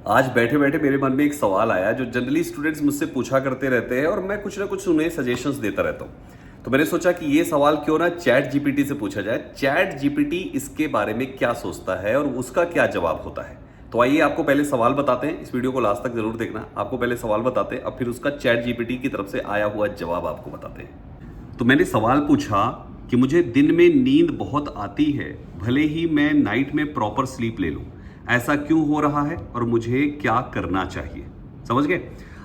आज बैठे बैठे मेरे मन में एक सवाल आया जो जनरली स्टूडेंट्स मुझसे पूछा करते रहते हैं और मैं कुछ ना कुछ उन्हें सजेशंस देता रहता हूँ। तो मैंने सोचा कि ये सवाल क्यों ना चैट जीपीटी से पूछा जाए। चैट जीपीटी इसके बारे में क्या सोचता है और उसका क्या जवाब होता है। तो आइए आपको पहले सवाल बताते हैं, इस वीडियो को लास्ट तक जरूर देखना। आपको पहले सवाल बताते हैं, अब फिर उसका चैट जीपीटी की तरफ से आया हुआ जवाब आपको बताते हैं। तो मैंने सवाल पूछा कि मुझे दिन में नींद बहुत आती है, भले ही मैं नाइट में प्रॉपर स्लीप ले लूं, ऐसा क्यों हो रहा है और मुझे क्या करना चाहिए। समझ गए।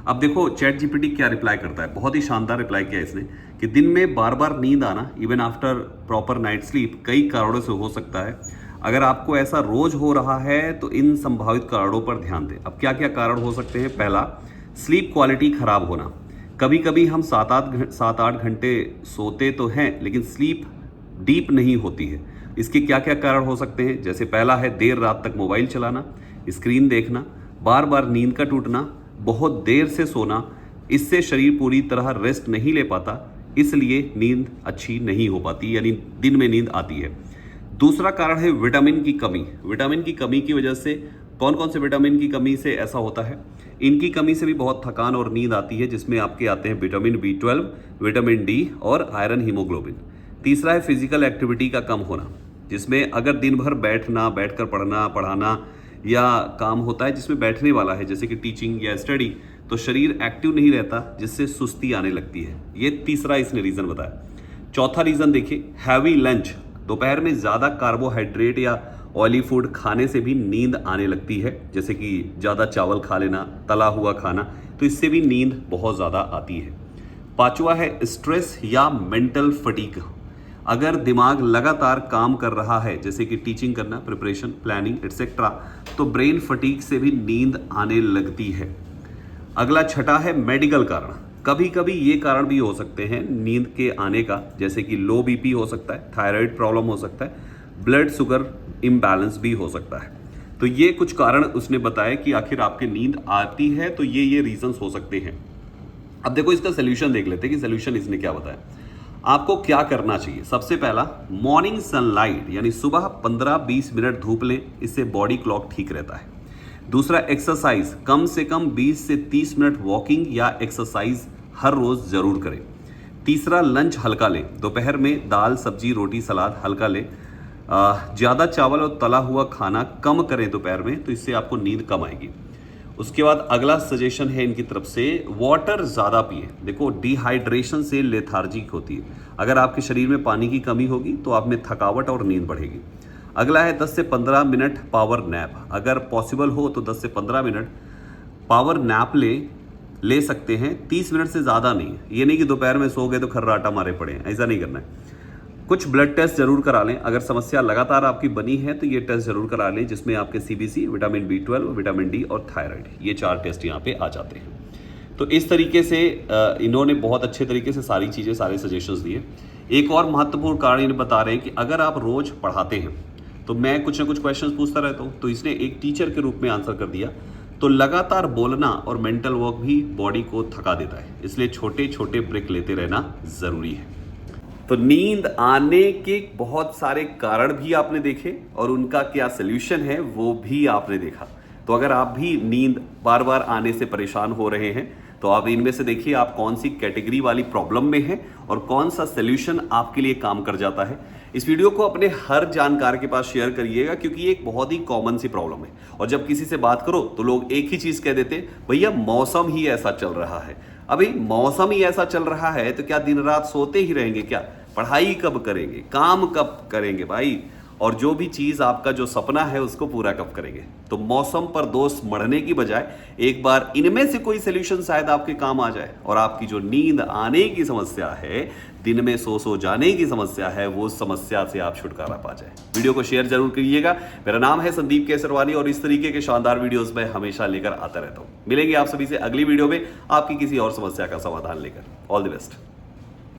अब देखो चैट जीपीटी क्या रिप्लाई करता है। बहुत ही शानदार रिप्लाई किया इसने कि दिन में बार बार नींद आना even after proper night sleep कई कारणों से हो सकता है। अगर आपको ऐसा रोज हो रहा है तो इन संभावित कारणों पर ध्यान दें। अब क्या क्या कारण हो सकते हैं। पहला, स्लीप क्वालिटी खराब होना। कभी कभी हम 7-8 घंटे सोते तो हैं लेकिन स्लीप डीप नहीं होती है। इसके क्या क्या कारण हो सकते हैं। जैसे पहला है देर रात तक मोबाइल चलाना, स्क्रीन देखना, बार बार नींद का टूटना, बहुत देर से सोना। इससे शरीर पूरी तरह रेस्ट नहीं ले पाता, इसलिए नींद अच्छी नहीं हो पाती, यानी दिन में नींद आती है। दूसरा कारण है विटामिन की कमी। विटामिन की कमी की वजह से, कौन कौन से विटामिन की कमी से ऐसा होता है। इनकी कमी से भी बहुत थकान और नींद आती है, जिसमें आपके आते हैं विटामिन B12, विटामिन डी और आयरन, हीमोग्लोबिन। तीसरा है फिजिकल एक्टिविटी का कम होना, जिसमें अगर दिन भर बैठकर पढ़ना पढ़ाना या काम होता है जिसमें बैठने वाला है, जैसे कि टीचिंग या स्टडी, तो शरीर एक्टिव नहीं रहता, जिससे सुस्ती आने लगती है। ये तीसरा इसने रीज़न बताया। चौथा रीज़न देखिए, हैवी लंच। दोपहर में ज़्यादा कार्बोहाइड्रेट या ऑयली फूड खाने से भी नींद आने लगती है, जैसे कि ज़्यादा चावल खा लेना, तला हुआ खाना, तो इससे भी नींद बहुत ज़्यादा आती है। पांचवा है स्ट्रेस या मेंटल फटीग। अगर दिमाग लगातार काम कर रहा है, जैसे कि टीचिंग करना, प्रिपरेशन, प्लानिंग एटसेट्रा, तो ब्रेन फटीग से भी नींद आने लगती है। अगला छठा है मेडिकल कारण। कभी कभी ये कारण भी हो सकते हैं नींद के आने का, जैसे कि लो बीपी हो सकता है, थायराइड प्रॉब्लम हो सकता है, ब्लड शुगर इम्बैलेंस भी हो सकता है। तो ये कुछ कारण उसने बताया कि आखिर आपके नींद आती है, तो ये रीजंस हो सकते हैं। अब देखो इसका सोल्यूशन देख लेते हैं कि सोल्यूशन इसने क्या बताया। आपको क्या करना चाहिए। सबसे पहला, मॉर्निंग सनलाइट, यानी सुबह 15-20 मिनट धूप लें, इससे बॉडी क्लॉक ठीक रहता है। दूसरा, एक्सरसाइज, कम से कम 20 से 30 मिनट वॉकिंग या एक्सरसाइज हर रोज जरूर करें। तीसरा, लंच हल्का लें, दोपहर में दाल, सब्जी, रोटी, सलाद हल्का लें। ज़्यादा चावल और तला हुआ खाना कम करें दोपहर में, तो इससे आपको नींद कम आएगी। उसके बाद अगला सजेशन है इनकी तरफ से, वाटर ज़्यादा पिए। देखो डिहाइड्रेशन से लेथार्जिक होती है। अगर आपके शरीर में पानी की कमी होगी तो आप में थकावट और नींद बढ़ेगी। अगला है 10 से 15 मिनट पावर नैप। अगर पॉसिबल हो तो 10 से 15 मिनट पावर नैप ले सकते हैं, 30 मिनट से ज़्यादा नहीं। ये नहीं कि दोपहर में सो गए तो खर्राटा मारे पड़े हैं, ऐसा नहीं करना है। कुछ ब्लड टेस्ट जरूर करा लें। अगर समस्या लगातार आपकी बनी है तो ये टेस्ट जरूर करा लें, जिसमें आपके CBC, vitamin B12, vitamin D और थायराइड, ये 4 टेस्ट यहाँ पे आ जाते हैं। तो इस तरीके से इन्होंने बहुत अच्छे तरीके से सारी चीज़ें, सारे सजेशंस दिए। एक और महत्वपूर्ण कारण इन्हें बता रहे हैं कि अगर आप रोज पढ़ाते हैं, तो मैं कुछ ना कुछ क्वेश्चंस पूछता रहता हूँ, तो इसने एक टीचर के रूप में आंसर कर दिया। तो लगातार बोलना और मेंटल वर्क भी बॉडी को थका देता है, इसलिए छोटे छोटे ब्रेक लेते रहना ज़रूरी है। तो नींद आने के बहुत सारे कारण भी आपने देखे और उनका क्या सल्यूशन है वो भी आपने देखा। तो अगर आप भी नींद बार बार आने से परेशान हो रहे हैं तो आप इनमें से देखिए आप कौन सी कैटेगरी वाली प्रॉब्लम में हैं और कौन सा सल्यूशन आपके लिए काम कर जाता है। इस वीडियो को अपने हर जानकार के पास शेयर करिएगा, क्योंकि ये एक बहुत ही कॉमन सी प्रॉब्लम है। और जब किसी से बात करो तो लोग एक ही चीज कह देते, भैया मौसम ही ऐसा चल रहा है। अभी मौसम ही ऐसा चल रहा है तो क्या दिन रात सोते ही रहेंगे क्या? पढ़ाई कब करेंगे, काम कब करेंगे भाई, और जो भी चीज़ आपका जो सपना है उसको पूरा कब करेंगे। तो मौसम पर दोष मढ़ने की बजाय एक बार इनमें से कोई सलूशन शायद आपके काम आ जाए और आपकी जो नींद आने की समस्या है, दिन में सो जाने की समस्या है, वो समस्या से आप छुटकारा पा जाए। वीडियो को शेयर जरूर करिएगा। मेरा नाम है संदीप केसरवानी और इस तरीके के शानदार वीडियोस मैं हमेशा लेकर आता रहता हूँ। मिलेंगे आप सभी से अगली वीडियो में आपकी किसी और समस्या का समाधान लेकर। All the best.